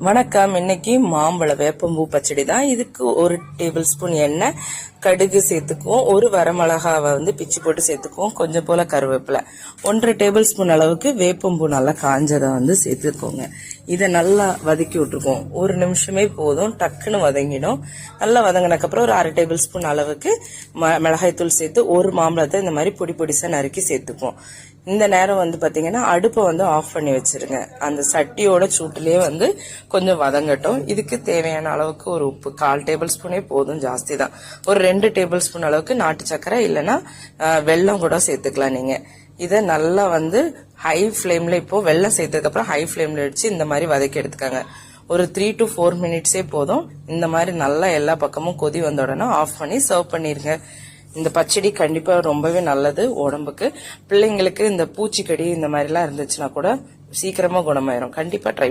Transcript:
வணக்கம். இன்னைக்கு மாம்பழ வேப்பம்பூ பச்சடி தான். இதுக்கு 1 டேபிள் ஸ்பூன் எண்ணெய், கடுகு சேர்த்துக்குவோம். 1 வரமிளகாவை பிச்சு போட்டு சேர்த்துக்குவோம். கொஞ்சம் போல கருவேப்பிலை, 1 டேபிள் ஸ்பூன் அளவுக்கு வேப்பம்பூ நல்லா காஞ்சதை சேர்த்துக்கோங்க. இதை நல்லா வதக்கி விட்டுருக்கோம். 1 நிமிஷமே போதும், டக்குன்னு வதங்கிடும். நல்லா வதங்கினக்கு அப்புறம் ஒரு 1/2 டேபிள் ஸ்பூன் அளவுக்கு மிளகாய் தூள் சேர்த்து 1 மாம்பழத்தை இந்த மாதிரி பொடி பொடிசா நறுக்கி சேர்த்துக்குவோம். இந்த நேரம் பாத்தீங்கன்னா அடுப்பை ஆஃப் பண்ணி வச்சிருங்க. அந்த சட்டியோட சூட்டிலேயே கொஞ்சம் வதங்கட்டும். இதுக்கு தேவையான அளவுக்கு ஒரு உப்பு 1/4 டேபிள் ஸ்பூனே போதும், ஜாஸ்தி தான். ஒரு 2 டேபிள் ஸ்பூன் அளவுக்கு நாட்டு சக்கரை இல்லைன்னா வெல்லம் கூட சேர்த்துக்கலாம் நீங்க. இதை நல்லா ஹை ஃபிளேம்ல, இப்போ வெல்லம் சேர்த்ததுக்கு அப்புறம் ஹை ஃபிளேம்ல வச்சு இந்த மாதிரி வதக்கி எடுத்துக்காங்க. ஒரு 3 to 4 மினிட்ஸே போதும். இந்த மாதிரி நல்லா எல்லா பக்கமும் கொதி வந்த உடனே ஆஃப் பண்ணி சர்வ் பண்ணிருங்க. இந்த பச்சடி கண்டிப்பா ரொம்பவே நல்லது உடம்புக்கு. பிள்ளைங்களுக்கு இந்த பூச்சிக்கடி இந்த மாதிரி எல்லாம் இருந்துச்சுன்னா கூட சீக்கிரமா குணமாயிரும். கண்டிப்பா ட்ரை